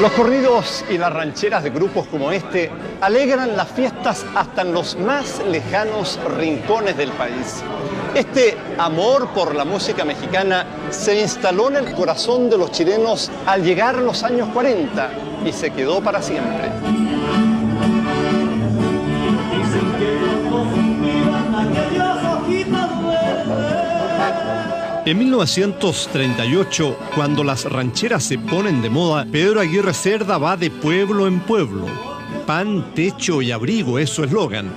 Los corridos y las rancheras de grupos como este alegran las fiestas hasta en los más lejanos rincones del país. Este amor por la música mexicana se instaló en el corazón de los chilenos al llegar a los años 40 y se quedó para siempre. En 1938, cuando las rancheras se ponen de moda, Pedro Aguirre Cerda va de pueblo en pueblo. Pan, techo y abrigo es su eslogan.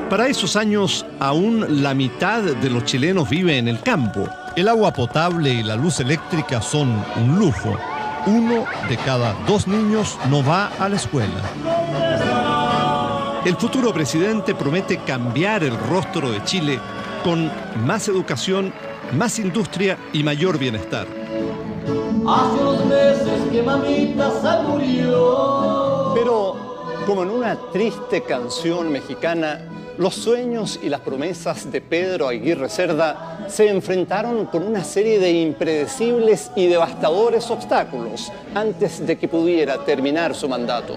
Para esos años, aún la mitad de los chilenos vive en el campo. El agua potable y la luz eléctrica son un lujo. 1 de cada 2 niños no va a la escuela. El futuro presidente promete cambiar el rostro de Chile con más educación, más industria y mayor bienestar. Hace unos meses que mamita se murió. Pero, como en una triste canción mexicana, los sueños y las promesas de Pedro Aguirre Cerda se enfrentaron con una serie de impredecibles y devastadores obstáculos antes de que pudiera terminar su mandato.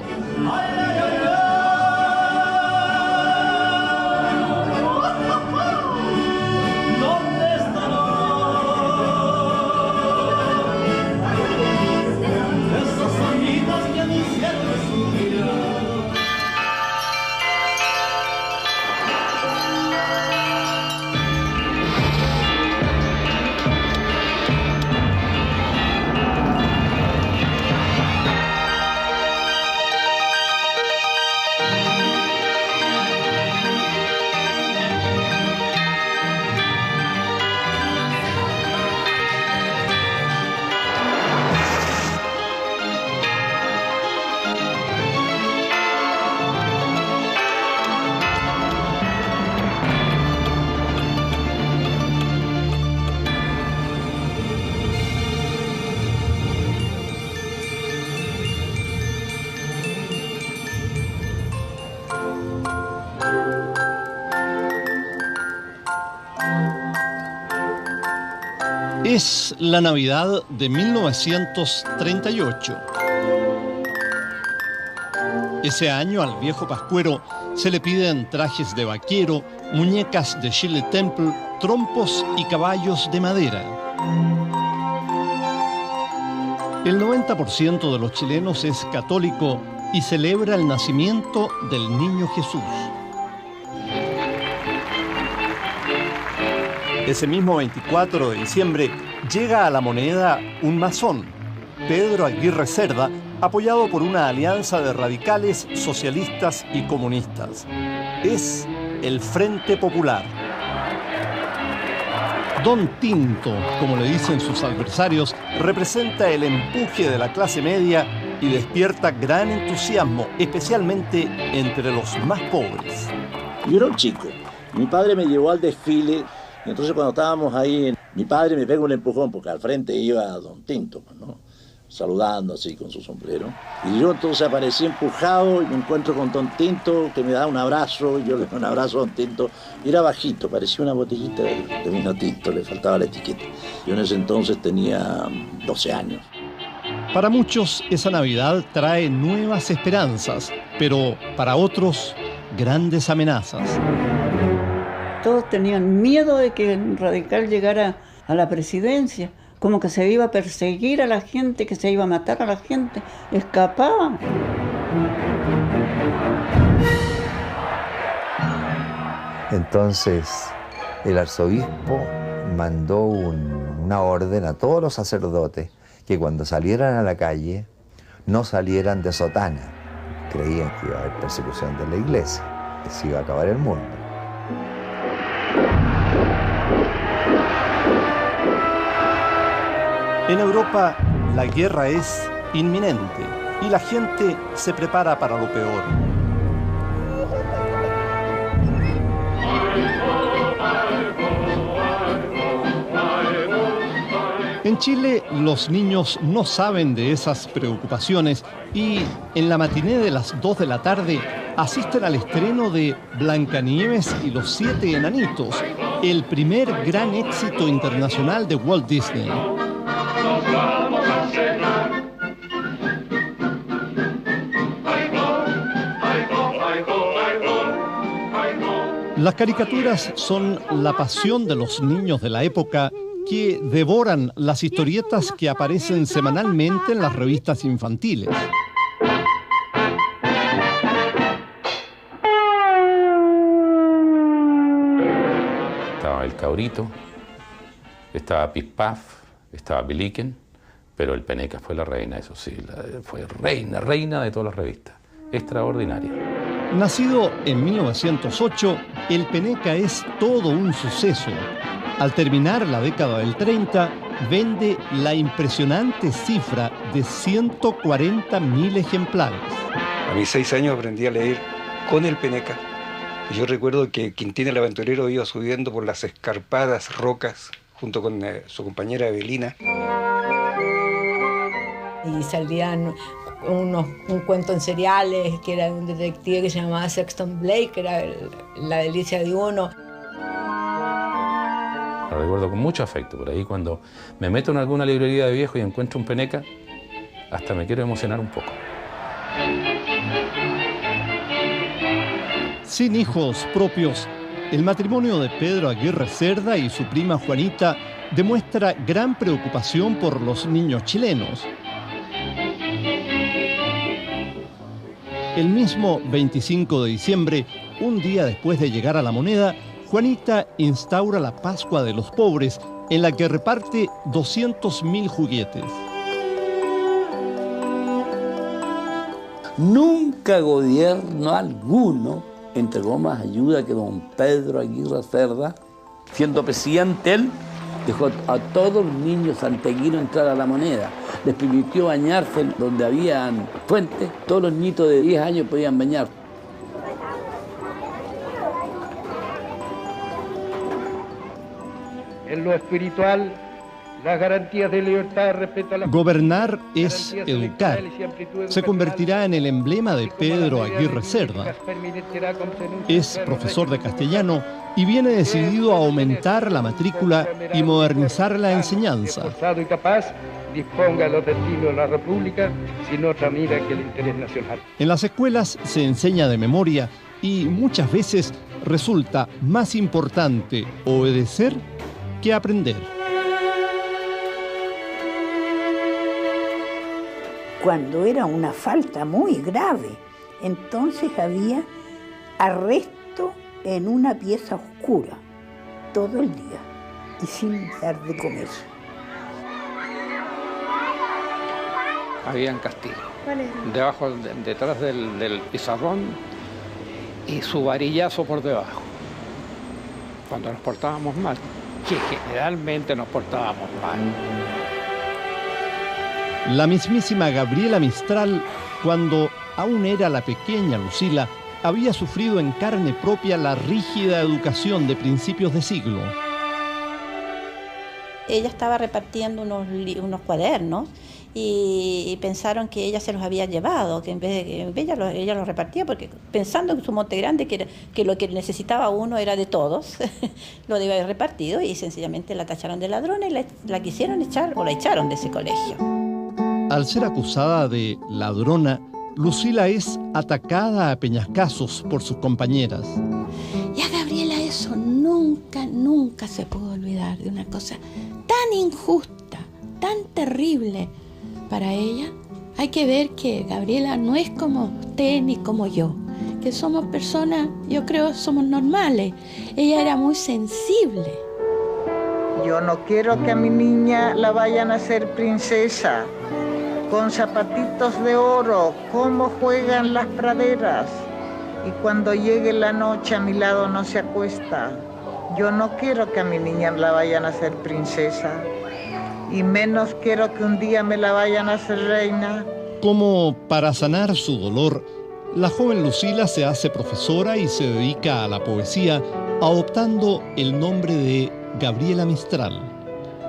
Es la Navidad de 1938. Ese año al viejo pascuero se le piden trajes de vaquero, muñecas de Shirley Temple, trompos y caballos de madera. El 90% de los chilenos es católico y celebra el nacimiento del niño Jesús. Ese mismo 24 de diciembre llega a La Moneda un masón, Pedro Aguirre Cerda, apoyado por una alianza de radicales, socialistas y comunistas. Es el Frente Popular. Don Tinto, como le dicen sus adversarios, representa el empuje de la clase media y despierta gran entusiasmo, especialmente entre los más pobres. Yo era un chico. Mi padre me llevó al desfile. Entonces cuando estábamos ahí, mi padre me pega un empujón porque al frente iba Don Tinto, ¿no? Saludando así con su sombrero. Y yo entonces aparecí empujado y me encuentro con Don Tinto que me da un abrazo, y yo le doy un abrazo a Don Tinto. Y era bajito, parecía una botellita de vino tinto, le faltaba la etiqueta. Yo en ese entonces tenía 12 años. Para muchos esa Navidad trae nuevas esperanzas, pero para otros grandes amenazas. Todos tenían miedo de que el radical llegara a la presidencia, como que se iba a perseguir a la gente, que se iba a matar a la gente, escapaban. Entonces el arzobispo mandó una orden a todos los sacerdotes que cuando salieran a la calle no salieran de sotana. Creían que iba a haber persecución de la iglesia, que se iba a acabar el mundo. En Europa, la guerra es inminente y la gente se prepara para lo peor. En Chile, los niños no saben de esas preocupaciones y en la matiné de las 2 de la tarde asisten al estreno de Blancanieves y los 7 enanitos, el primer gran éxito internacional de Walt Disney. Las caricaturas son la pasión de los niños de la época que devoran las historietas que aparecen semanalmente en las revistas infantiles. Estaba el Cabrito, estaba Pispaf, estaba Piliquen, pero el Peneca fue la reina, eso sí, fue reina de todas las revistas. Extraordinaria. Nacido en 1908, el Peneca es todo un suceso. Al terminar la década del 30, vende la impresionante cifra de 140.000 ejemplares. A mis 6 años aprendí a leer con el Peneca. Yo recuerdo que Quintín el Aventurero iba subiendo por las escarpadas rocas junto con su compañera Evelina. Y salían un cuento en seriales, que era de un detective que se llamaba Sexton Blake, que era la delicia de uno. Lo recuerdo con mucho afecto. Por ahí cuando me meto en alguna librería de viejo y encuentro un Peneca, hasta me quiero emocionar un poco. Sin hijos propios, el matrimonio de Pedro Aguirre Cerda y su prima Juanita demuestra gran preocupación por los niños chilenos. El mismo 25 de diciembre, un día después de llegar a La Moneda, Juanita instaura la Pascua de los Pobres, en la que reparte 200.000 juguetes. Nunca gobierno alguno entregó más ayuda que don Pedro Aguirre Cerda. Siendo presidente él, dejó a todos los niños santiaguinos entrar a La Moneda. Les permitió bañarse donde habían fuentes. Todos los niños de 10 años podían bañar. En lo espiritual, las garantías de libertad, respeto a la... Gobernar es educar. Se convertirá en el emblema de Pedro Aguirre Cerda. Es profesor de castellano y viene decidido a aumentar la matrícula y modernizar la enseñanza. Esforzado y capaz, disponga los destinos de la República sin otra mira que el interés nacional. En las escuelas se enseña de memoria y muchas veces resulta más importante obedecer que aprender. Cuando era una falta muy grave, entonces había arresto en una pieza oscura todo el día y sin dar de comer. Habían castigo. Debajo, detrás del pizarrón y su varillazo por debajo. Cuando nos portábamos mal, que generalmente nos portábamos mal. La mismísima Gabriela Mistral, cuando aún era la pequeña Lucila, había sufrido en carne propia la rígida educación de principios de siglo. Ella estaba repartiendo unos cuadernos y pensaron que ella se los había llevado, que en vez de que ella los repartía, porque pensando en su monte grande que lo que necesitaba uno era de todos, lo debía haber repartido y sencillamente la tacharon de ladrona y la quisieron echar o la echaron de ese colegio. Al ser acusada de ladrona, Lucila es atacada a peñascazos por sus compañeras. Y a Gabriela eso nunca se pudo olvidar de una cosa tan injusta, tan terrible para ella. Hay que ver que Gabriela no es como usted ni como yo, que somos personas, yo creo, somos normales. Ella era muy sensible. Yo no quiero que a mi niña la vayan a hacer princesa, con zapatitos de oro, como juegan las praderas. Y cuando llegue la noche a mi lado no se acuesta. Yo no quiero que a mi niña la vayan a hacer princesa. Y menos quiero que un día me la vayan a hacer reina. Como para sanar su dolor, la joven Lucila se hace profesora y se dedica a la poesía, adoptando el nombre de Gabriela Mistral.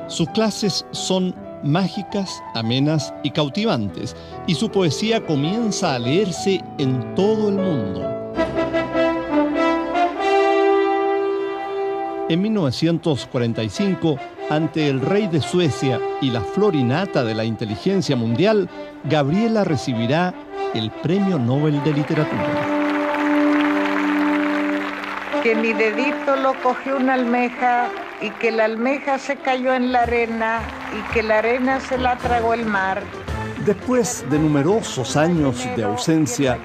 Sus clases son mágicas, amenas y cautivantes, y su poesía comienza a leerse en todo el mundo. En 1945, ante el rey de Suecia y la florinata de la inteligencia mundial, Gabriela recibirá el Premio Nobel de Literatura. que mi dedito lo cogió una almeja y que la almeja se cayó en la arena y que la arena se la tragó el mar. Después de numerosos años de ausencia,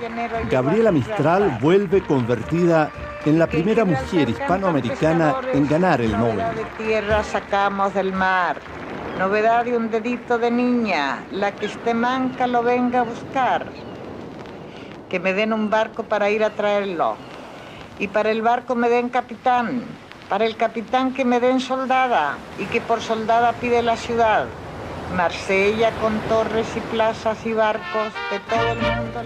Gabriela Mistral vuelve convertida en la primera mujer hispanoamericana en ganar el Nobel. De tierra sacamos del mar. Novedad de un dedito de niña, la que esté manca lo venga a buscar. Que me den un barco para ir a traerlo. Y para el barco me den capitán. Para el capitán que me den soldada. Y que por soldada pide la ciudad. Marsella con torres y plazas y barcos de todo el mundo.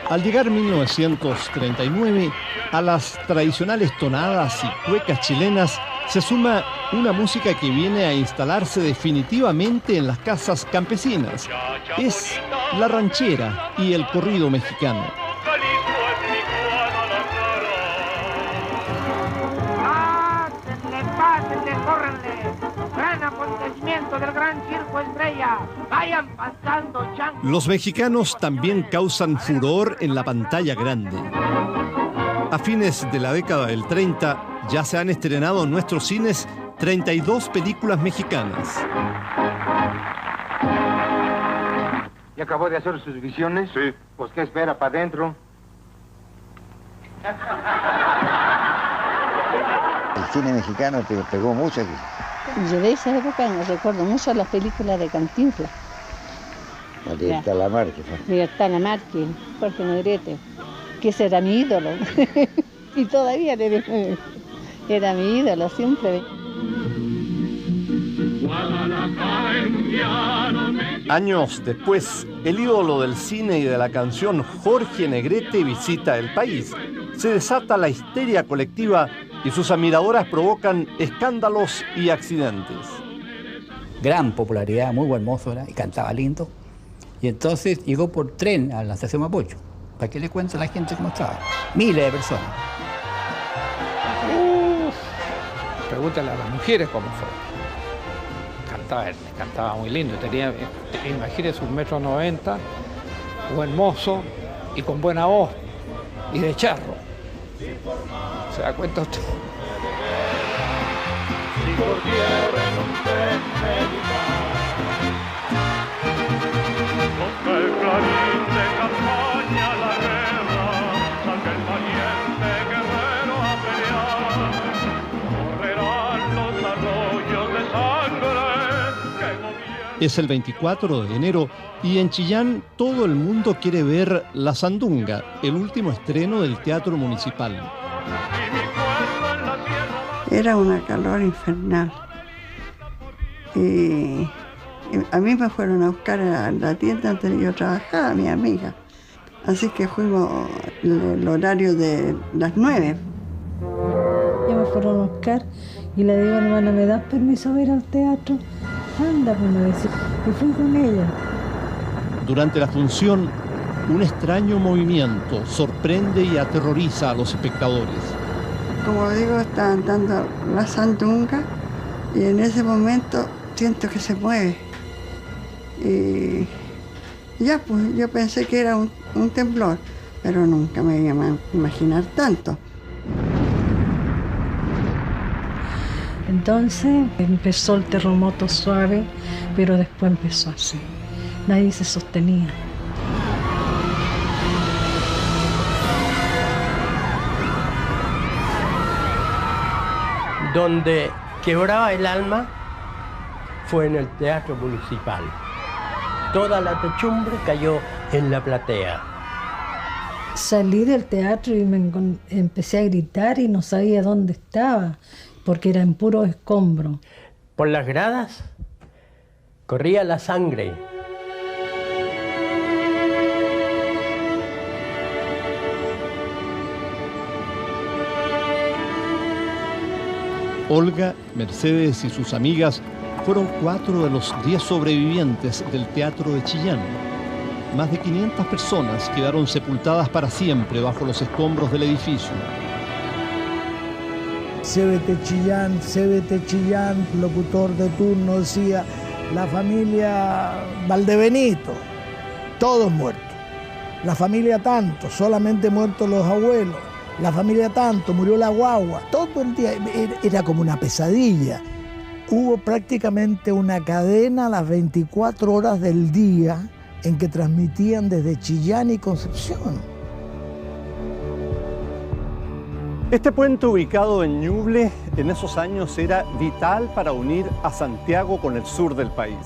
Al llegar 1939, a las tradicionales tonadas y cuecas chilenas se suma una música que viene a instalarse definitivamente en las casas campesinas. Es la ranchera y el corrido mexicano. Pásenle, córrenle. Gran acontecimiento del gran circo Estrella. Vayan pasando, chango. Los mexicanos también causan furor en la pantalla grande. A fines de la década del 30 ya se han estrenado en nuestros cines 32 películas mexicanas. ¿Ya acabó de hacer sus visiones? Sí. Pues ¿qué espera para adentro? El cine mexicano pegó mucho aquí. Yo de esa época me recuerdo mucho las películas de Cantinflas. La Libertad Lamarque. Libertad Lamarque, Jorge Negrete, que ese era mi ídolo. Y todavía era mi ídolo, siempre. Años después, el ídolo del cine y de la canción Jorge Negrete visita el país. Se desata la histeria colectiva y sus admiradoras provocan escándalos y accidentes. Gran popularidad, muy buen mozo era, y cantaba lindo. Y entonces llegó por tren a la estación Mapocho. ¿Para qué le cuento a la gente cómo estaba? Miles de personas. Pregúntale a las mujeres cómo fue. Cantaba muy lindo. Tenía, imagínese, 1,90 m, buen mozo y con buena voz y de charro. ¿Se da cuenta usted? Es el 24 de enero y en Chillán todo el mundo quiere ver La Sandunga, el último estreno del Teatro Municipal. Era una calor infernal. Y a mí me fueron a buscar a la tienda donde yo trabajaba, mi amiga. Así que fuimos el horario de las 9. Ya me fueron a buscar y le digo, hermana, ¿me das permiso de ir al teatro? Anda, pues me decía. Y fui con ella. Durante la función, un extraño movimiento sorprende y aterroriza a los espectadores. Como digo, estaban dando La Sandunga y en ese momento siento que se mueve. Y ya, pues yo pensé que era un temblor, pero nunca me iba a imaginar tanto. Entonces empezó el terremoto suave, pero después empezó así. Nadie se sostenía. Donde quebraba el alma fue en el Teatro Municipal. Toda la techumbre cayó en la platea. Salí del teatro y empecé a gritar y no sabía dónde estaba, porque era en puro escombro. Por las gradas corría la sangre. Olga, Mercedes y sus amigas fueron 4 de los 10 sobrevivientes del Teatro de Chillán. Más de 500 personas quedaron sepultadas para siempre bajo los escombros del edificio. CBT Chillán, locutor de turno decía, la familia Valdebenito, todos muertos. La familia tanto, solamente muertos los abuelos. La familia tanto, murió la guagua. Todo el día era como una pesadilla. Hubo prácticamente una cadena a las 24 horas del día en que transmitían desde Chillán y Concepción. Este puente ubicado en Ñuble en esos años era vital para unir a Santiago con el sur del país.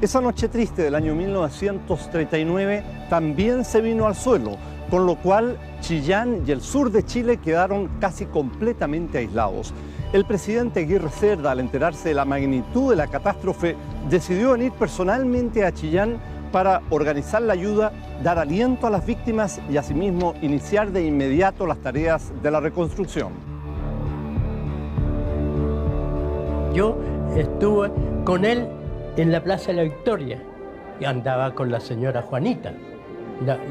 Esa noche triste del año 1939 también se vino al suelo, con lo cual Chillán y el sur de Chile quedaron casi completamente aislados. El presidente Aguirre Cerda, al enterarse de la magnitud de la catástrofe, decidió venir personalmente a Chillán para organizar la ayuda, dar aliento a las víctimas y asimismo iniciar de inmediato las tareas de la reconstrucción. Yo estuve con él en la Plaza de la Victoria y andaba con la señora Juanita,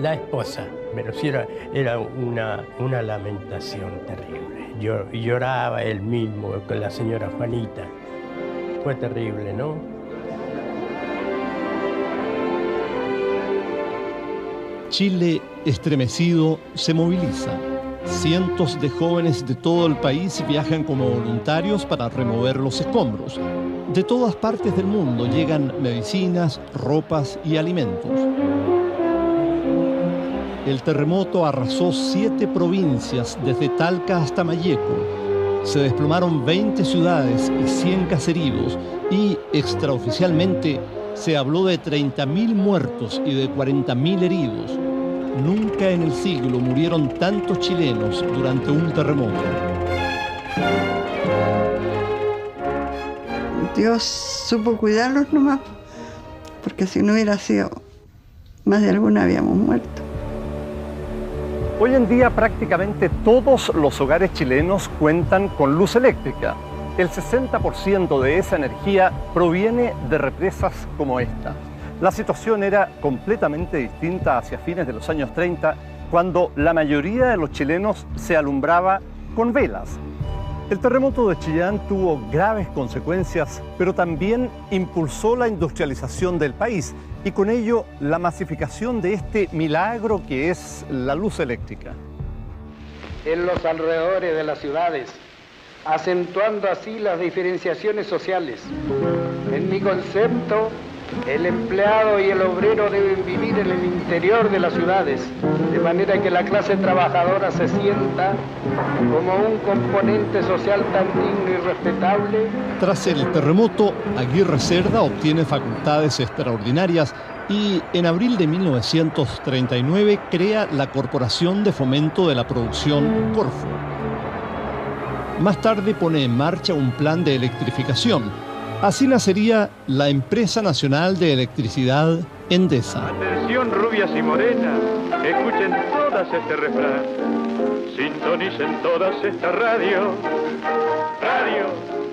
la esposa. Pero sí era una lamentación terrible. Yo lloraba él mismo con la señora Juanita. Fue terrible, ¿no? Chile, estremecido, se moviliza. Cientos de jóvenes de todo el país viajan como voluntarios para remover los escombros. De todas partes del mundo llegan medicinas, ropas y alimentos. El terremoto arrasó 7 provincias, desde Talca hasta Malleco. Se desplomaron 20 ciudades y 100 caseríos y, extraoficialmente, se habló de 30.000 muertos y de 40.000 heridos. Nunca en el siglo murieron tantos chilenos durante un terremoto. Dios supo cuidarlos nomás, porque si no hubiera sido, más de alguna habíamos muerto. Hoy en día prácticamente todos los hogares chilenos cuentan con luz eléctrica. El 60% de esa energía proviene de represas como esta. La situación era completamente distinta hacia fines de los años 30, cuando la mayoría de los chilenos se alumbraba con velas. El terremoto de Chillán tuvo graves consecuencias, pero también impulsó la industrialización del país y con ello la masificación de este milagro que es la luz eléctrica. En los alrededores de las ciudades, acentuando así las diferenciaciones sociales. En mi concepto, el empleado y el obrero deben vivir en el interior de las ciudades, de manera que la clase trabajadora se sienta como un componente social tan digno y respetable. Tras el terremoto, Aguirre Cerda obtiene facultades extraordinarias y en abril de 1939 crea la Corporación de Fomento de la Producción, Corfo. Más tarde pone en marcha un plan de electrificación. Así nacería la Empresa Nacional de Electricidad, Endesa. Atención, rubias y morenas, escuchen todas este refrán. Sintonicen todas esta radio.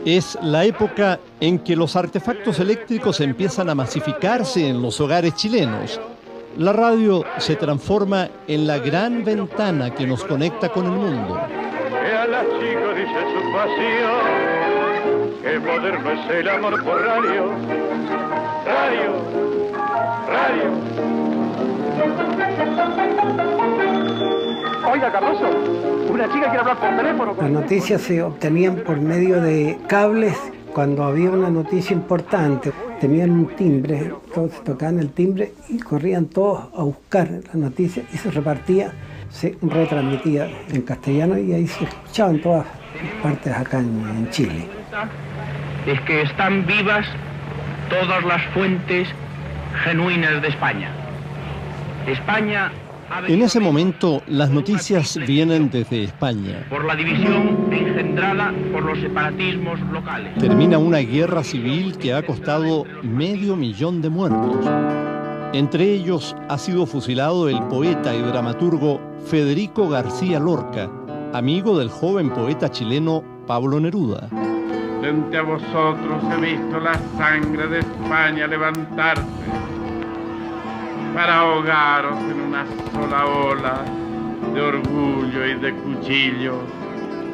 Es la época en que los artefactos eléctricos empiezan a masificarse en los hogares chilenos. La radio se transforma en la gran ventana que nos conecta con el mundo. Que a las chicas dice su pasión. Qué moderno es el amor por radio. Oiga, Cardoso, una chica quiere hablar por teléfono. Las noticias se obtenían por medio de cables cuando había una noticia importante. Tenían un timbre, todos tocaban el timbre y corrían todos a buscar la noticia y se repartía, se retransmitía en castellano y ahí se escuchaba en todas partes acá en Chile. Es que están vivas todas las fuentes genuinas de España. España En ese momento, las noticias vienen desde España. por la división engendrada por los separatismos locales. Termina una guerra civil que ha costado 500.000 de muertos. Entre ellos ha sido fusilado el poeta y dramaturgo Federico García Lorca, amigo del joven poeta chileno Pablo Neruda. Frente a vosotros he visto la sangre de España levantarse para ahogaros en una sola ola de orgullo y de cuchillo.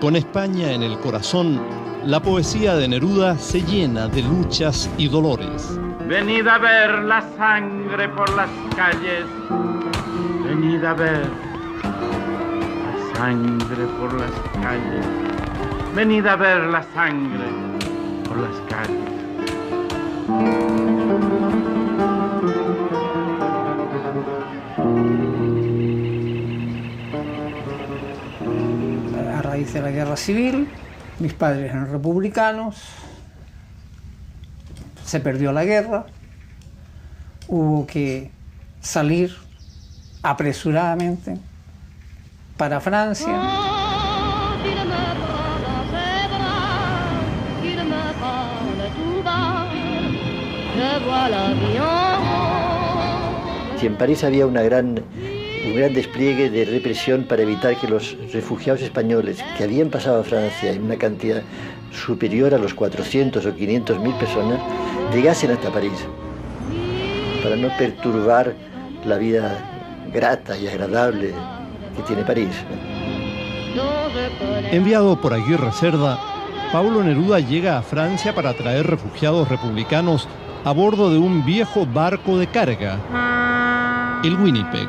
Con España en el corazón, la poesía de Neruda se llena de luchas y dolores. Venid a ver la sangre por las calles. Venid a ver la sangre por las calles. Venid a ver la sangre por las calles. A raíz de la guerra civil, mis padres eran republicanos, se perdió la guerra, hubo que salir apresuradamente para Francia. Si en París había un gran despliegue de represión para evitar que los refugiados españoles que habían pasado a Francia en una cantidad superior a los 400 o 500.000 personas llegasen hasta París, para no perturbar la vida grata y agradable que tiene París. Enviado por Aguirre Cerda, Pablo Neruda llega a Francia para traer refugiados republicanos a bordo de un viejo barco de carga, el Winnipeg.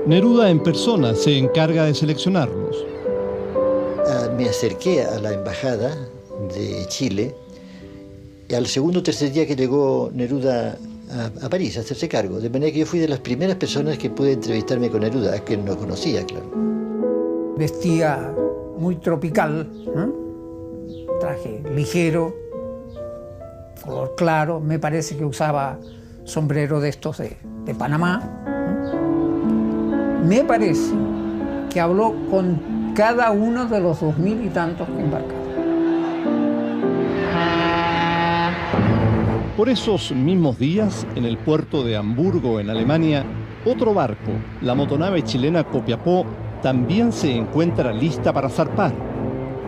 Neruda en persona se encarga de seleccionarlos. Me acerqué a la embajada de Chile y al segundo o tercer día que llegó Neruda a París a hacerse cargo, de manera que yo fui de las primeras personas que pude entrevistarme con Neruda, a quien no conocía, claro. Vestía muy tropical, traje ligero, color claro, me parece que usaba sombrero de estos de Panamá. Me parece que habló con cada uno de los 2000 y tantos que embarcaron. Por esos mismos días, en el puerto de Hamburgo, en Alemania, otro barco, la motonave chilena Copiapó, también se encuentra lista para zarpar.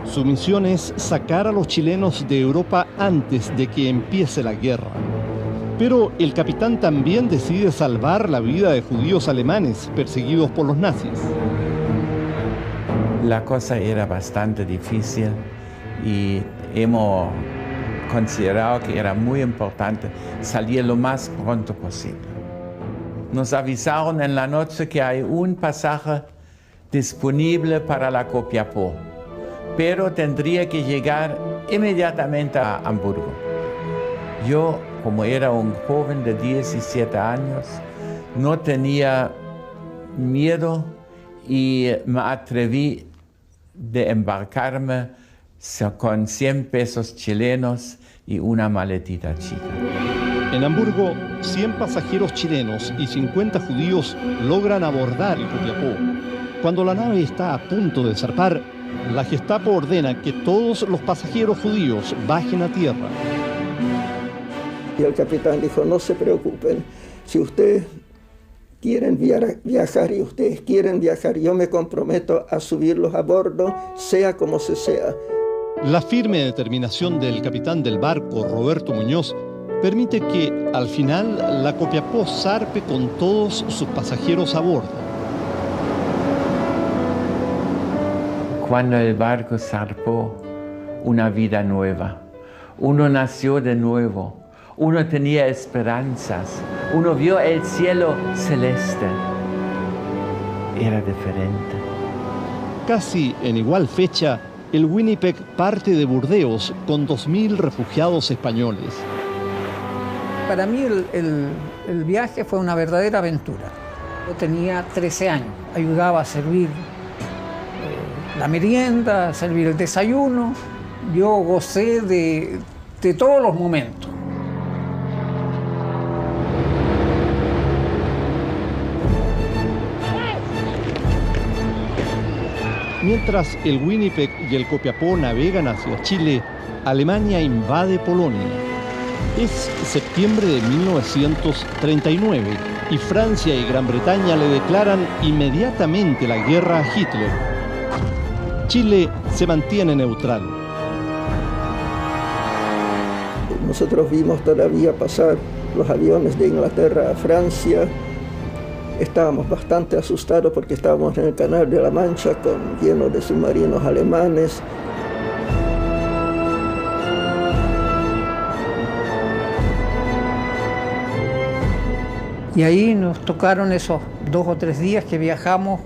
Su misión es sacar a los chilenos de Europa antes de que empiece la guerra. Pero el capitán también decide salvar la vida de judíos alemanes perseguidos por los nazis. La cosa era bastante difícil y hemos considerado que era muy importante salir lo más pronto posible. Nos avisaron en la noche que hay un pasaje disponible para la Copiapó, pero tendría que llegar inmediatamente a Hamburgo. Yo, como era un joven de 17 años, no tenía miedo y me atreví de embarcarme con 100 pesos chilenos y una maletita chica. En Hamburgo, 100 pasajeros chilenos y 50 judíos logran abordar el Copiapó. Cuando la nave está a punto de zarpar, la Gestapo ordena que todos los pasajeros judíos bajen a tierra. Y el capitán dijo, no se preocupen, si ustedes quieren viajar y ustedes quieren viajar, yo me comprometo a subirlos a bordo, sea como se sea. La firme determinación del capitán del barco, Roberto Muñoz, permite que, al final, la Copiapó zarpe con todos sus pasajeros a bordo. Cuando el barco zarpó, una vida nueva. Uno nació de nuevo. Uno tenía esperanzas. Uno vio el cielo celeste. Era diferente. Casi en igual fecha, el Winnipeg parte de Burdeos con 2.000 refugiados españoles. Para mí el viaje fue una verdadera aventura. Yo tenía 13 años, ayudaba a servir la merienda, a servir el desayuno. Yo gocé de todos los momentos. Mientras el Winnipeg y el Copiapó navegan hacia Chile, Alemania invade Polonia. Es septiembre de 1939 y Francia y Gran Bretaña le declaran inmediatamente la guerra a Hitler. Chile se mantiene neutral. Nosotros vimos todavía pasar los aviones de Inglaterra a Francia. Estábamos bastante asustados porque estábamos en el Canal de la Mancha lleno de submarinos alemanes. Y ahí nos tocaron esos 2 o 3 días que viajamos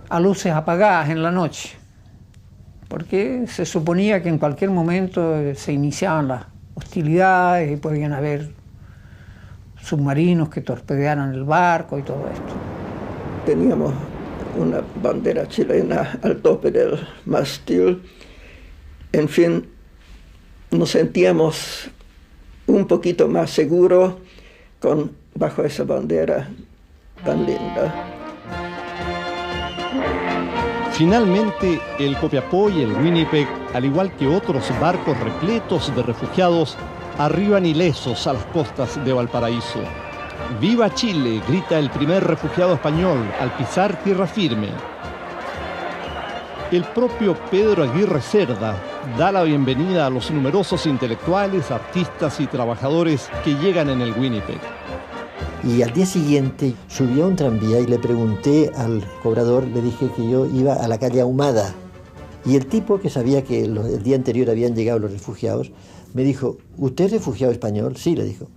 a luces apagadas en la noche, porque se suponía que en cualquier momento se iniciaban las hostilidades y podían haber submarinos que torpedearan el barco y todo esto. Teníamos una bandera chilena al tope del mástil. En fin, nos sentíamos un poquito más seguros bajo esa bandera tan linda. Finalmente, el Copiapó y el Winnipeg, al igual que otros barcos repletos de refugiados, arriban ilesos a las costas de Valparaíso. ¡Viva Chile!, grita el primer refugiado español al pisar tierra firme. El propio Pedro Aguirre Cerda da la bienvenida a los numerosos intelectuales, artistas y trabajadores que llegan en el Winnipeg. Y al día siguiente subí a un tranvía y le pregunté al cobrador, le dije que yo iba a la calle Ahumada. Y el tipo, que sabía que el día anterior habían llegado los refugiados, me dijo: ¿usted es refugiado español? Sí, le dijo.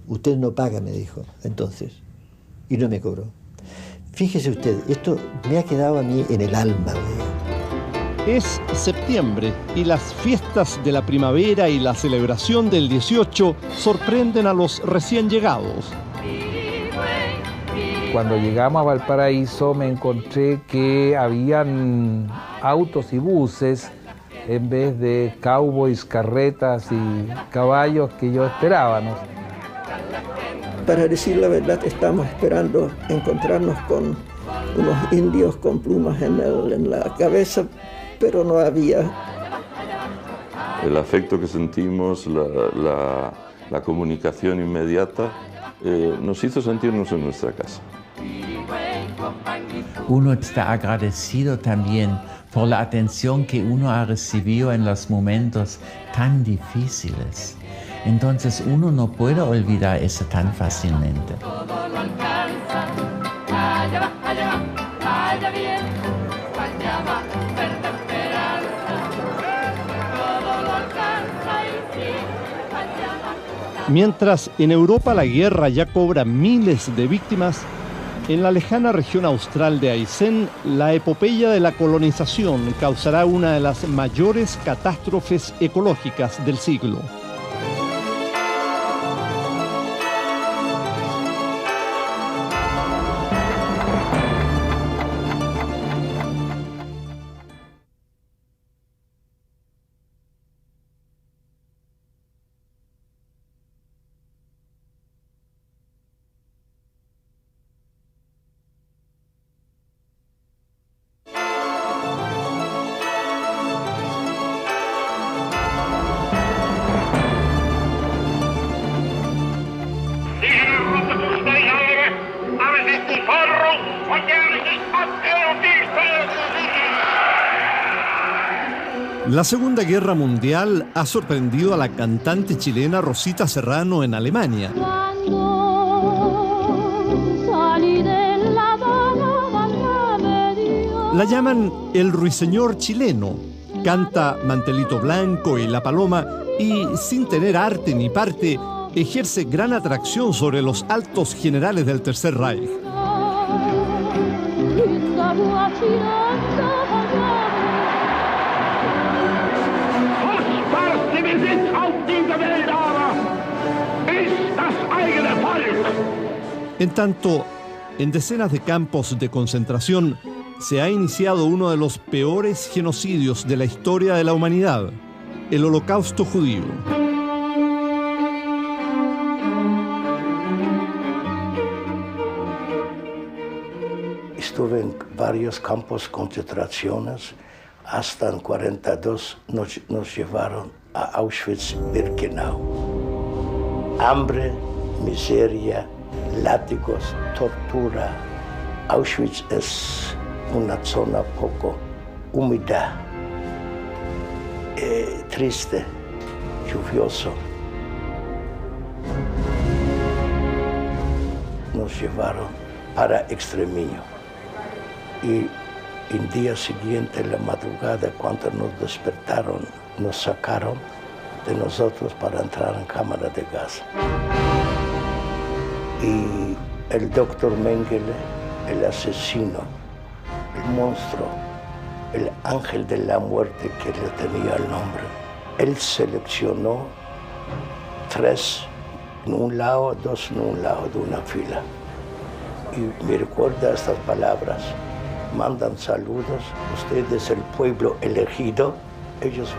Usted no paga, me dijo, entonces. Y no me cobró. Fíjese usted, esto me ha quedado a mí en el alma. Es septiembre y las fiestas de la primavera y la celebración del 18 sorprenden a los recién llegados. Cuando llegamos a Valparaíso me encontré que habían autos y buses en vez de cowboys, carretas y caballos que yo esperaba, ¿no? Para decir la verdad, estamos esperando encontrarnos con unos indios con plumas en la cabeza, pero no había. El afecto que sentimos, la comunicación inmediata, nos hizo sentirnos en nuestra casa. Uno está agradecido también por la atención que uno ha recibido en los momentos tan difíciles. Entonces uno no puede olvidar eso tan fácilmente. Mientras en Europa la guerra ya cobra miles de víctimas, en la lejana región austral de Aysén, la epopeya de la colonización causará una de las mayores catástrofes ecológicas del siglo. La Segunda Guerra Mundial ha sorprendido a la cantante chilena Rosita Serrano en Alemania. La llaman el ruiseñor chileno. Canta Mantelito Blanco y La Paloma y, sin tener arte ni parte, ejerce gran atracción sobre los altos generales del Tercer Reich. En tanto, en decenas de campos de concentración se ha iniciado uno de los peores genocidios de la historia de la humanidad, el Holocausto judío. Estuve en varios campos de concentraciones. Hasta en 42 nos llevaron a Auschwitz-Birkenau. Hambre, miseria, látigos, tortura. Auschwitz es una zona poco húmeda, triste, lluvioso. nos llevaron para exterminio. Y el día siguiente, en la madrugada, cuando nos despertaron, nos sacaron de nosotros para entrar en cámara de gas. Y el doctor Mengele, el asesino, el monstruo, el ángel de la muerte que le tenía el nombre, él seleccionó 3 en un lado, 2 en un lado de una fila. Y me recuerda estas palabras: mandan saludos, ustedes el pueblo elegido, ellos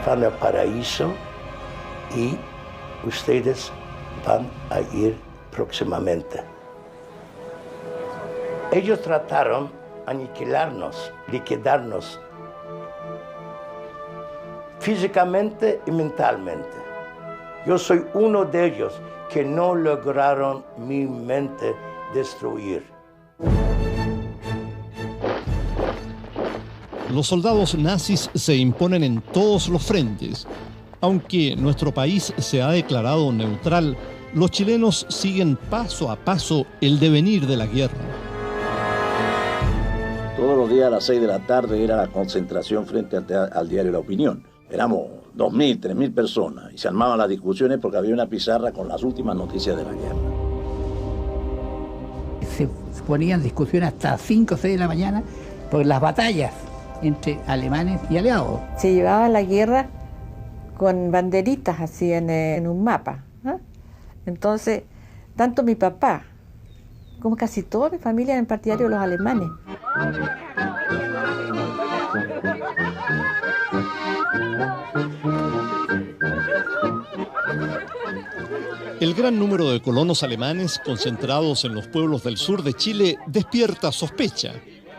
van al paraíso y ustedes van a ir próximamente. Ellos trataron de aniquilarnos, liquidarnos, físicamente y mentalmente. Yo soy uno de ellos que no lograron mi mente destruir. Los soldados nazis se imponen en todos los frentes. Aunque nuestro país se ha declarado neutral, los chilenos siguen paso a paso el devenir de la guerra. Todos los días a las 6 de la tarde era la concentración frente al diario La Opinión. Éramos 2.000, 3.000 personas y se armaban las discusiones porque había una pizarra con las últimas noticias de la guerra. Se ponían discusiones hasta 5 o 6 de la mañana por las batallas entre alemanes y aliados. Se llevaba la guerra con banderitas así en un mapa, ¿eh? Entonces, tanto mi papá como casi toda mi familia eran partidarios de los alemanes. El gran número de colonos alemanes concentrados en los pueblos del sur de Chile despierta sospecha.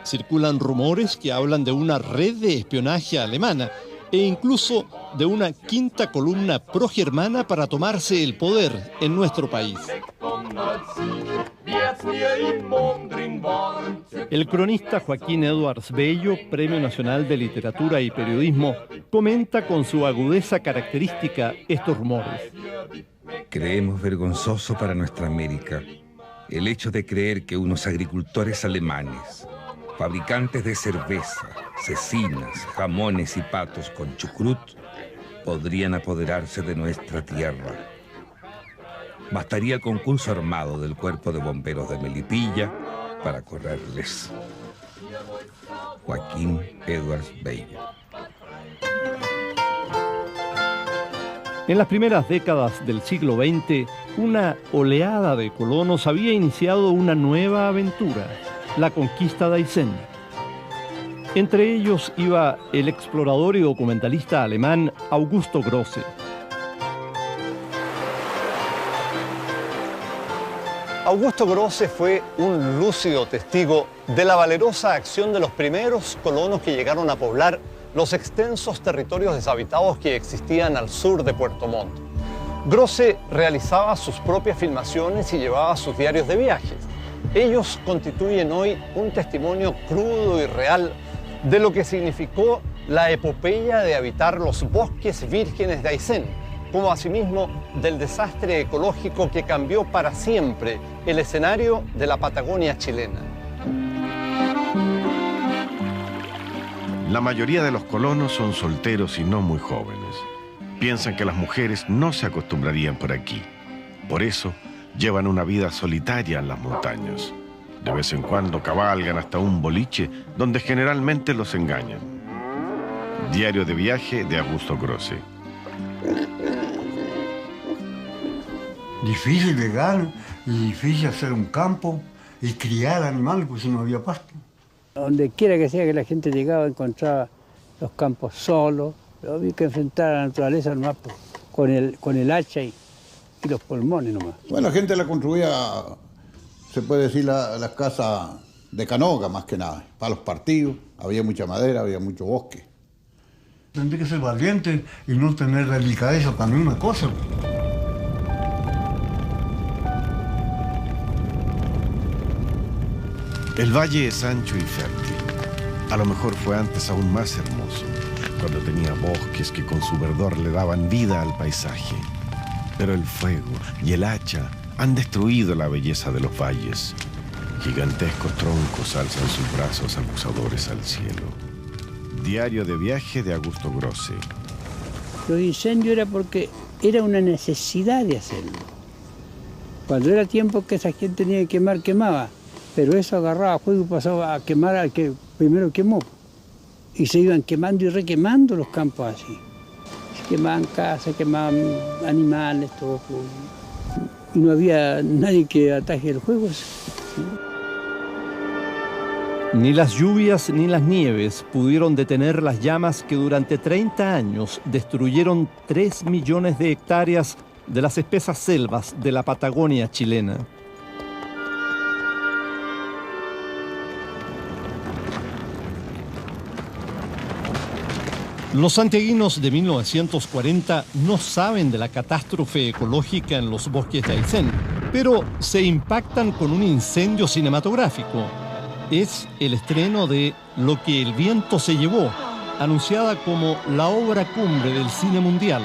Circulan rumores que hablan de una red de espionaje alemana e incluso de una quinta columna progermana para tomarse el poder en nuestro país. El cronista Joaquín Edwards Bello, Premio Nacional de Literatura y Periodismo, comenta con su agudeza característica estos rumores. Creemos vergonzoso para nuestra América el hecho de creer que unos agricultores alemanes, fabricantes de cerveza, cecinas, jamones y patos con chucrut, podrían apoderarse de nuestra tierra. Bastaría el concurso armado del Cuerpo de Bomberos de Melipilla para correrles. Joaquín Edwards Bello. En las primeras décadas del siglo XX, una oleada de colonos había iniciado una nueva aventura, la conquista de Aysén. Entre ellos iba el explorador y documentalista alemán Augusto Grosse. Augusto Grosse fue un lúcido testigo de la valerosa acción de los primeros colonos que llegaron a poblar los extensos territorios deshabitados que existían al sur de Puerto Montt. Grosse realizaba sus propias filmaciones y llevaba sus diarios de viajes. Ellos constituyen hoy un testimonio crudo y real de lo que significó la epopeya de habitar los bosques vírgenes de Aysén, como asimismo del desastre ecológico que cambió para siempre el escenario de la Patagonia chilena. La mayoría de los colonos son solteros y no muy jóvenes. Piensan que las mujeres no se acostumbrarían por aquí. Por eso, llevan una vida solitaria en las montañas. De vez en cuando cabalgan hasta un boliche donde generalmente los engañan. Diario de viaje de Augusto Grosse. Difícil llegar y difícil hacer un campo y criar animales, pues no había pasto. Donde quiera que sea que la gente llegaba, encontraba los campos solos. Pero había que enfrentar a la naturaleza nomás con el hacha y los pulmones nomás. Bueno, la gente la construía, se puede decir, las casas de canoga más que nada, para los partidos. Había mucha madera, había mucho bosque. Tendría que ser valiente y no tener delicadeza para ninguna cosa. El valle es ancho y fértil. A lo mejor fue antes aún más hermoso, cuando tenía bosques que con su verdor le daban vida al paisaje. Pero el fuego y el hacha han destruido la belleza de los valles. Gigantescos troncos alzan sus brazos acusadores al cielo. Diario de viaje de Augusto Grosse. Los incendios era porque era una necesidad de hacerlo. Cuando era tiempo que esa gente tenía que quemar, quemaba. Pero eso agarraba fuego y pasaba a quemar al que primero quemó. Y se iban quemando y requemando los campos así. Se quemaban casas, quemaban animales, todo. Y no había nadie que ataje el fuego. Ni las lluvias ni las nieves pudieron detener las llamas que durante 30 años destruyeron 3 millones de hectáreas de las espesas selvas de la Patagonia chilena. Los santiaguinos de 1940 no saben de la catástrofe ecológica en los bosques de Aysén, pero se impactan con un incendio cinematográfico. Es el estreno de Lo que el viento se llevó, anunciada como la obra cumbre del cine mundial.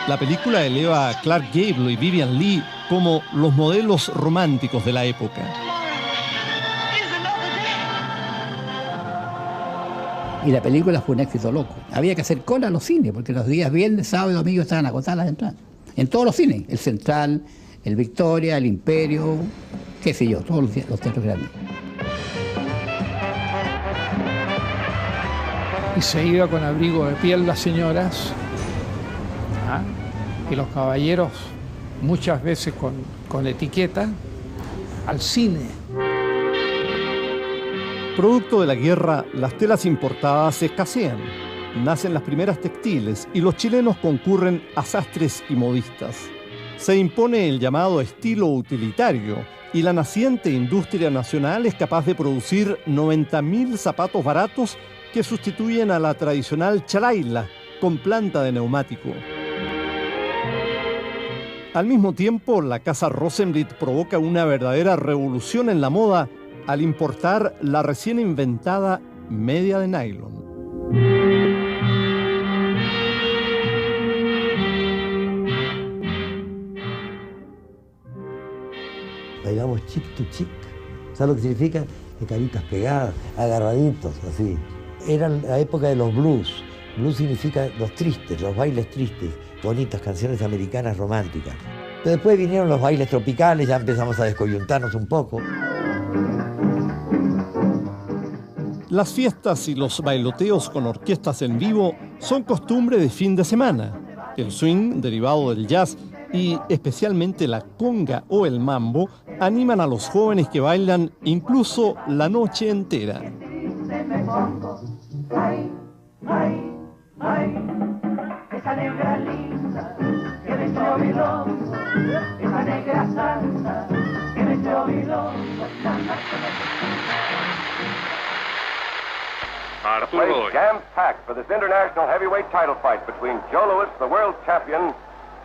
La película eleva a Clark Gable y Vivian Leigh como los modelos románticos de la época. Y la película fue un éxito loco. Había que hacer cola a los cines, porque los días viernes, sábado y domingo estaban agotadas las entradas. En todos los cines, el Central, el Victoria, el Imperio, qué sé yo, todos los teatros grandes. Y se iba con abrigo de piel las señoras, y los caballeros muchas veces con etiqueta, al cine. Producto de la guerra, las telas importadas escasean. Nacen las primeras textiles y los chilenos concurren a sastres y modistas. Se impone el llamado estilo utilitario y la naciente industria nacional es capaz de producir 90.000 zapatos baratos que sustituyen a la tradicional chalaila con planta de neumático. Al mismo tiempo, la casa Rosenblit provoca una verdadera revolución en la moda al importar la recién inventada media de nylon. Bailamos chic to chic. ¿Sabes lo que significa? De caritas pegadas, agarraditos, así. Era la época de los blues. Blues significa los tristes, los bailes tristes, bonitas canciones americanas románticas. Pero después vinieron los bailes tropicales, ya empezamos a descoyuntarnos un poco. Las fiestas y los bailoteos con orquestas en vivo son costumbre de fin de semana. El swing, derivado del jazz, y especialmente la conga o el mambo, animan a los jóvenes que bailan incluso la noche entera. Esa negra linda que me choviló, esa negra santa que me choviló. Arturo Godoy. Jam-packed for this international heavyweight title fight between Joe Louis, the world champion,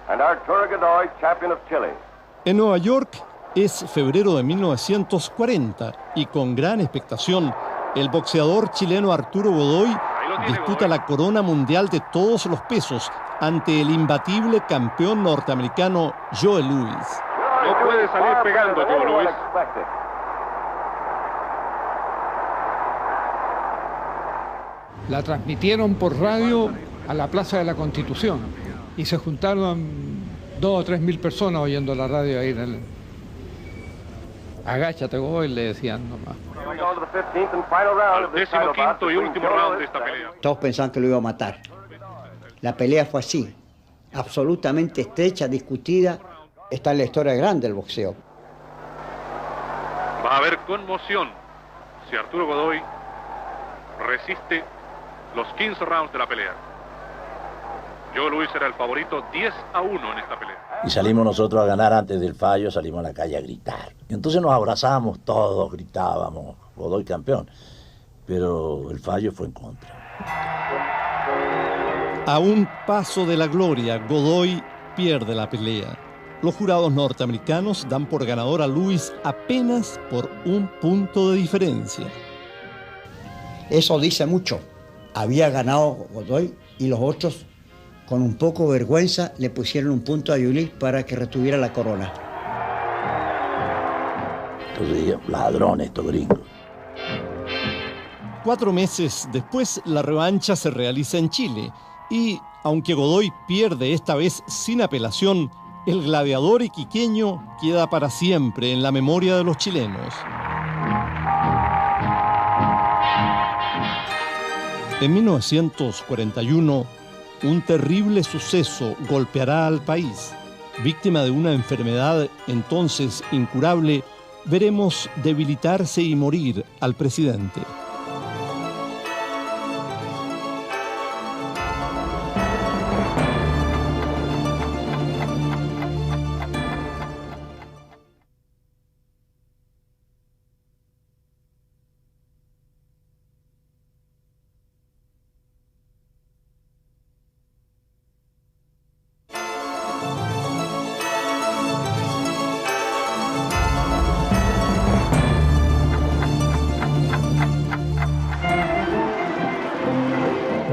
and Arturo Godoy, champion of Chile. En Nueva York es febrero de 1940 y con gran expectación, el boxeador chileno Arturo Godoy disputa la corona mundial de todos los pesos ante el imbatible campeón norteamericano Joe Louis. No puede salir pegando Joe Louis. La transmitieron por radio a la Plaza de la Constitución y se juntaron 2.000 o 3.000 personas oyendo la radio ahí en el... Agáchate, Godoy, le decían nomás. Al 15º y último round de esta pelea. Todos pensaban que lo iba a matar. La pelea fue así, absolutamente estrecha, discutida. Está en la historia grande del boxeo. Va a haber conmoción si Arturo Godoy resiste los 15 rounds de la pelea. Joe Louis era el favorito 10-1 en esta pelea. Y salimos nosotros a ganar antes del fallo, salimos a la calle a gritar. Y entonces nos abrazábamos todos, gritábamos, Godoy campeón. Pero el fallo fue en contra. A un paso de la gloria, Godoy pierde la pelea. Los jurados norteamericanos dan por ganador a Louis apenas por 1 punto de diferencia. Eso dice mucho. Había ganado Godoy y los otros, con un poco de vergüenza, le pusieron 1 punto a Louis para que retuviera la corona. Entonces, ladrones estos gringos. 4 meses después, la revancha se realiza en Chile y, aunque Godoy pierde esta vez sin apelación, el gladiador iquiqueño queda para siempre en la memoria de los chilenos. En 1941, un terrible suceso golpeará al país. Víctima de una enfermedad entonces incurable, veremos debilitarse y morir al presidente.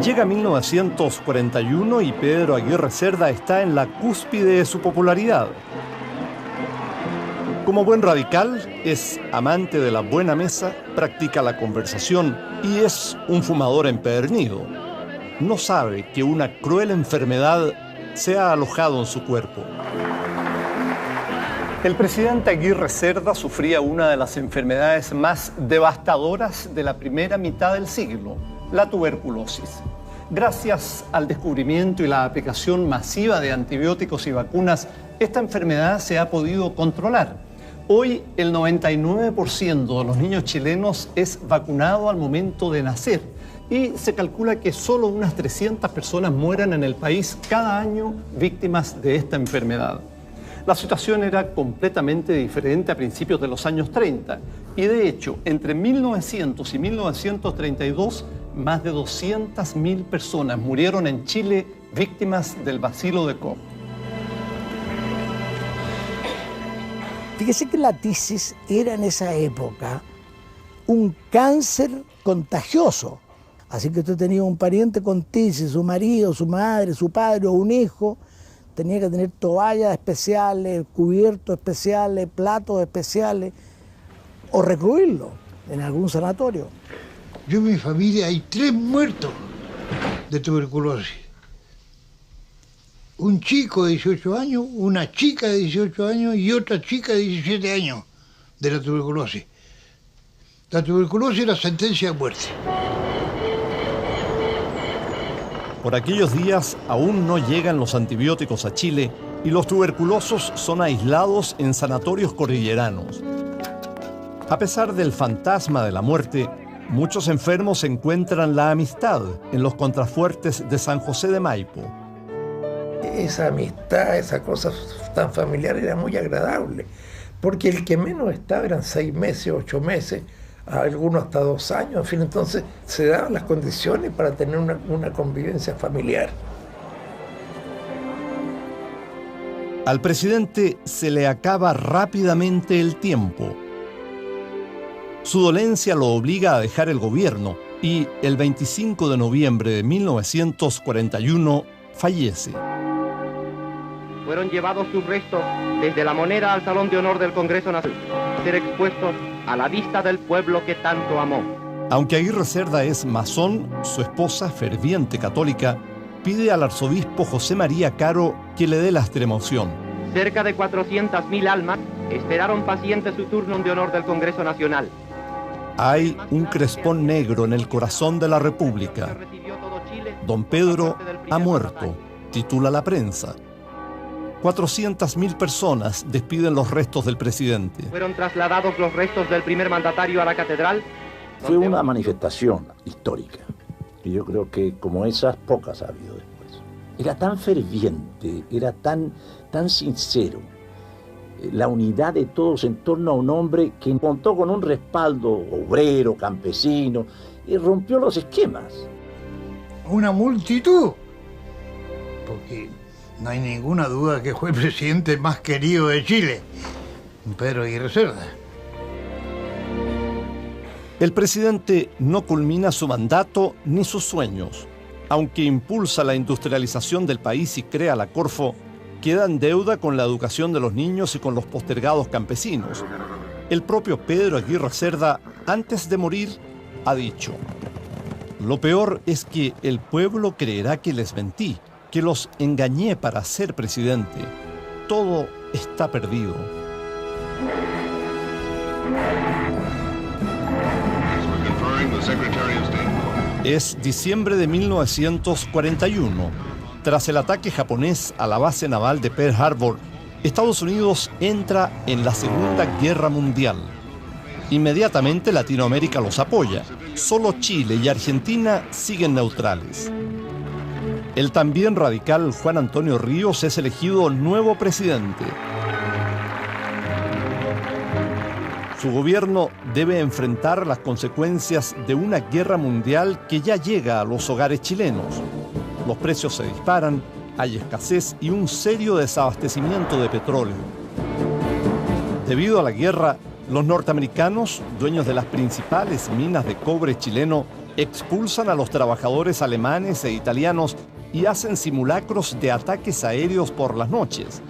Llega 1941 y Pedro Aguirre Cerda está en la cúspide de su popularidad. Como buen radical, es amante de la buena mesa, practica la conversación y es un fumador empedernido. No sabe que una cruel enfermedad se ha alojado en su cuerpo. El presidente Aguirre Cerda sufría una de las enfermedades más devastadoras de la primera mitad del siglo, la tuberculosis. Gracias al descubrimiento y la aplicación masiva de antibióticos y vacunas, esta enfermedad se ha podido controlar. Hoy el 99% de los niños chilenos es vacunado al momento de nacer y se calcula que solo unas 300 personas mueran en el país cada año víctimas de esta enfermedad. La situación era completamente diferente a principios de los años 30 y de hecho entre 1900 y 1932 más de 200.000 personas murieron en Chile víctimas del bacilo de Koch. Fíjese que la tisis era en esa época un cáncer contagioso. Así que usted tenía un pariente con tisis, su marido, su madre, su padre o un hijo, tenía que tener toallas especiales, cubiertos especiales, platos especiales, o recluirlo en algún sanatorio. Yo en mi familia hay 3 muertos de tuberculosis. Un chico de 18 años, una chica de 18 años y otra chica de 17 años de la tuberculosis. La tuberculosis era sentencia de muerte. Por aquellos días aún no llegan los antibióticos a Chile y los tuberculosos son aislados en sanatorios cordilleranos. A pesar del fantasma de la muerte, muchos enfermos encuentran la amistad en los contrafuertes de San José de Maipo. Esa amistad, esa cosa tan familiar era muy agradable, porque el que menos estaba eran 6 meses, 8 meses, algunos hasta 2 años, en fin, entonces se daban las condiciones para tener una convivencia familiar. Al presidente se le acaba rápidamente el tiempo. Su dolencia lo obliga a dejar el gobierno y el 25 de noviembre de 1941 fallece. Fueron llevados sus restos desde La Moneda al Salón de Honor del Congreso Nacional, a ser expuestos a la vista del pueblo que tanto amó. Aunque Aguirre Cerda es masón, su esposa, ferviente católica, pide al arzobispo José María Caro que le dé la extremoción. Cerca de 400.000 almas esperaron pacientes su turno de honor del Congreso Nacional. Hay un crespón negro en el corazón de la República. Don Pedro ha muerto, titula la prensa. 400.000 personas despiden los restos del presidente. Fueron trasladados los restos del primer mandatario a la catedral. Fue una manifestación histórica, y yo creo que como esas pocas ha habido después. Era tan ferviente, era tan sincero, la unidad de todos en torno a un hombre que contó con un respaldo obrero, campesino, y rompió los esquemas. Una multitud, porque no hay ninguna duda que fue el presidente más querido de Chile, Pedro Aguirre Cerda. El presidente no culmina su mandato ni sus sueños. Aunque impulsa la industrialización del país y crea la Corfo, queda en deuda con la educación de los niños y con los postergados campesinos. El propio Pedro Aguirre Cerda, antes de morir, ha dicho: lo peor es que el pueblo creerá que les mentí, que los engañé para ser presidente. Todo está perdido. Es diciembre de 1941. Tras el ataque japonés a la base naval de Pearl Harbor, Estados Unidos entra en la Segunda Guerra Mundial. Inmediatamente Latinoamérica los apoya. Solo Chile y Argentina siguen neutrales. El también radical Juan Antonio Ríos es elegido nuevo presidente. Su gobierno debe enfrentar las consecuencias de una guerra mundial que ya llega a los hogares chilenos. Los precios se disparan, hay escasez y un serio desabastecimiento de petróleo. Debido a la guerra, los norteamericanos, dueños de las principales minas de cobre chileno, expulsan a los trabajadores alemanes e italianos y hacen simulacros de ataques aéreos por las noches.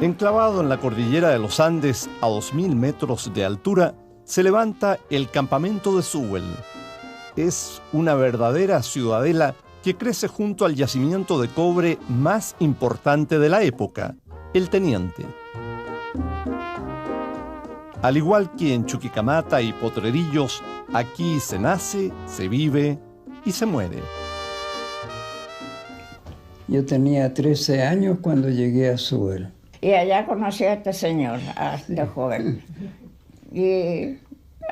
Enclavado en la cordillera de los Andes, a 2.000 metros de altura, se levanta el campamento de Sewell. Es una verdadera ciudadela que crece junto al yacimiento de cobre más importante de la época, el Teniente. Al igual que en Chuquicamata y Potrerillos, aquí se nace, se vive y se muere. Yo tenía 13 años cuando llegué a Sewell. Y allá conocí a este señor, a este joven. Y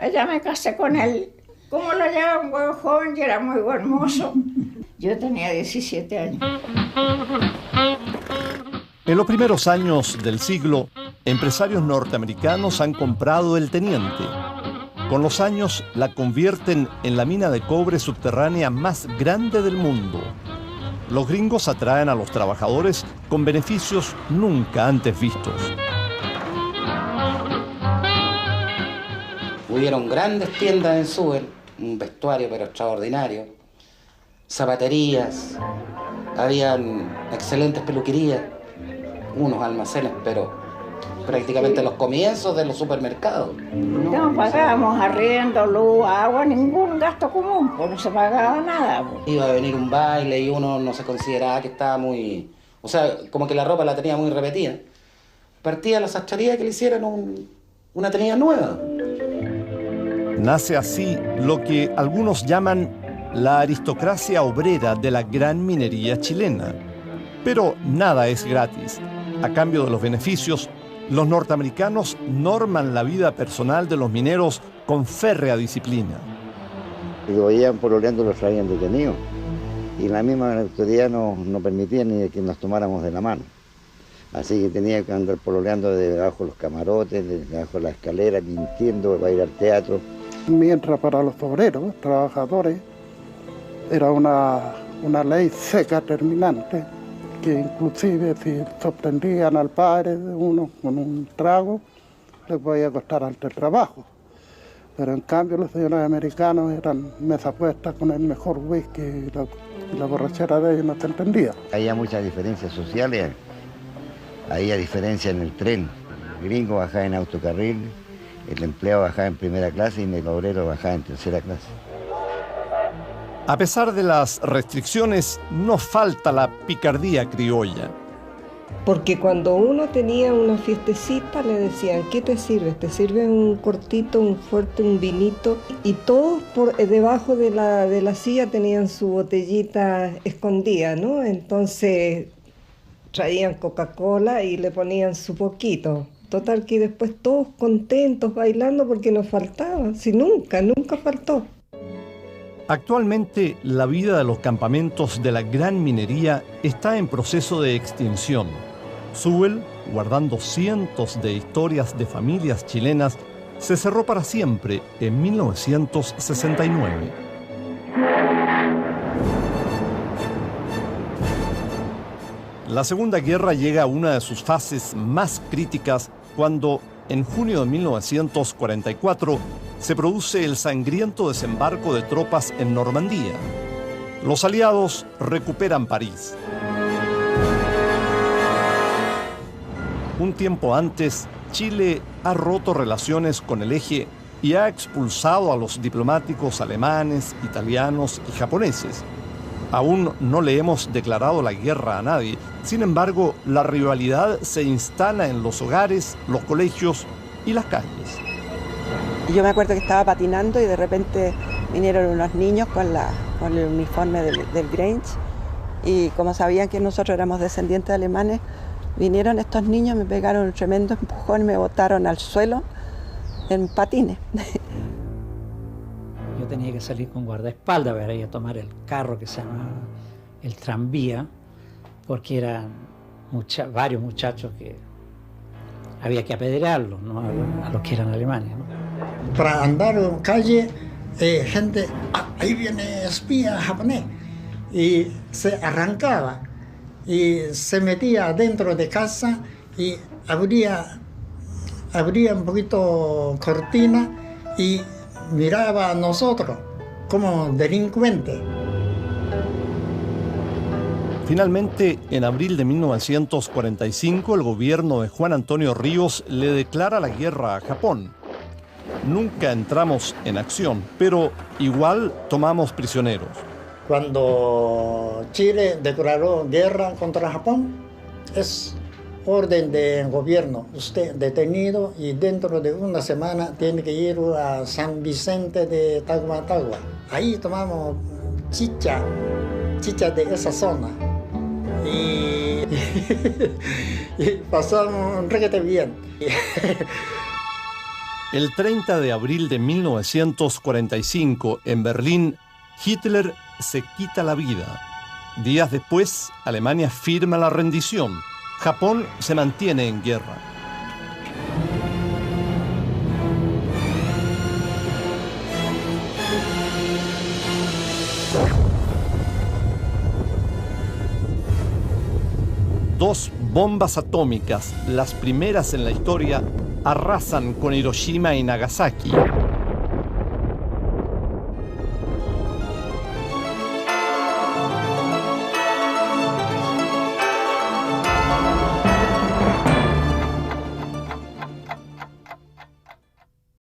allá me casé con él. Como lo llevaba un buen joven y era muy buen mozo. Yo tenía 17 años. En los primeros años del siglo, empresarios norteamericanos han comprado el Teniente. Con los años la convierten en la mina de cobre subterránea más grande del mundo. Los gringos atraen a los trabajadores con beneficios nunca antes vistos. Hubieron grandes tiendas en Sewell, un vestuario pero extraordinario, zapaterías, habían excelentes peluquerías, unos almacenes, pero prácticamente los comienzos de los supermercados. No pagábamos arriendo, luz, agua, ningún gasto común, pues no se pagaba nada. Pues. Iba a venir un baile y uno no se consideraba que estaba muy... O sea, como que la ropa la tenía muy repetida. Partía a la sastrería que le hicieran una tenida nueva. Nace así lo que algunos llaman la aristocracia obrera de la gran minería chilena. Pero nada es gratis. A cambio de los beneficios, los norteamericanos norman la vida personal de los mineros con férrea disciplina. Si lo veían pololeando, los traían detenidos. Y la misma autoridad no permitía ni que nos tomáramos de la mano. Así que tenía que andar pololeando debajo de los camarotes, debajo de la escalera, mintiendo para ir al teatro. Mientras para los obreros, trabajadores, era una ley seca, terminante, que inclusive si sorprendían al padre de uno con un trago, le podía costar alto el trabajo. Pero en cambio los señores americanos eran mesa puesta con el mejor whisky y la borrachera de ellos no se entendía. Había muchas diferencias sociales, había diferencia en el tren. El gringo bajaba en autocarril, el empleado bajaba en primera clase y el obrero bajaba en tercera clase. A pesar de las restricciones, no falta la picardía criolla. Porque cuando uno tenía una fiestecita le decían, ¿qué te sirve? Te sirve un cortito, un fuerte, un vinito. Y todos por debajo de la silla tenían su botellita escondida, ¿no? Entonces traían Coca-Cola y le ponían su poquito. Total que después todos contentos bailando porque nos faltaba. Si nunca faltó. Actualmente, la vida de los campamentos de la gran minería está en proceso de extinción. Sewell, guardando cientos de historias de familias chilenas, se cerró para siempre en 1969. La Segunda Guerra llega a una de sus fases más críticas cuando, en junio de 1944, se produce el sangriento desembarco de tropas en Normandía. Los aliados recuperan París. Un tiempo antes, Chile ha roto relaciones con el eje y ha expulsado a los diplomáticos alemanes, italianos y japoneses. Aún no le hemos declarado la guerra a nadie. Sin embargo, la rivalidad se instala en los hogares, los colegios y las calles. Yo me acuerdo que estaba patinando y de repente vinieron unos niños con el uniforme del Grange, y como sabían que nosotros éramos descendientes alemanes, vinieron estos niños, me pegaron un tremendo empujón y me botaron al suelo en patines. Yo tenía que salir con guardaespaldas para ir a tomar el carro que se llamaba el tranvía, porque eran varios muchachos que había que apedrearlos, ¿no? A los que eran alemanes, ¿no? Para andar en calle, gente, ahí viene espía japonés, y se arrancaba y se metía dentro de casa y abría un poquito cortina y miraba a nosotros como delincuentes. Finalmente, en abril de 1945, el gobierno de Juan Antonio Ríos le declara la guerra a Japón. Nunca entramos en acción, pero igual tomamos prisioneros. Cuando Chile declaró guerra contra Japón, es orden del gobierno. Usted detenido y dentro de una semana tiene que ir a San Vicente de Taguatagua. Ahí tomamos chicha de esa zona. Y pasamos requete bien. El 30 de abril de 1945, en Berlín, Hitler se quita la vida. Días después, Alemania firma la rendición. Japón se mantiene en guerra. Dos bombas atómicas, las primeras en la historia, arrasan con Hiroshima y Nagasaki.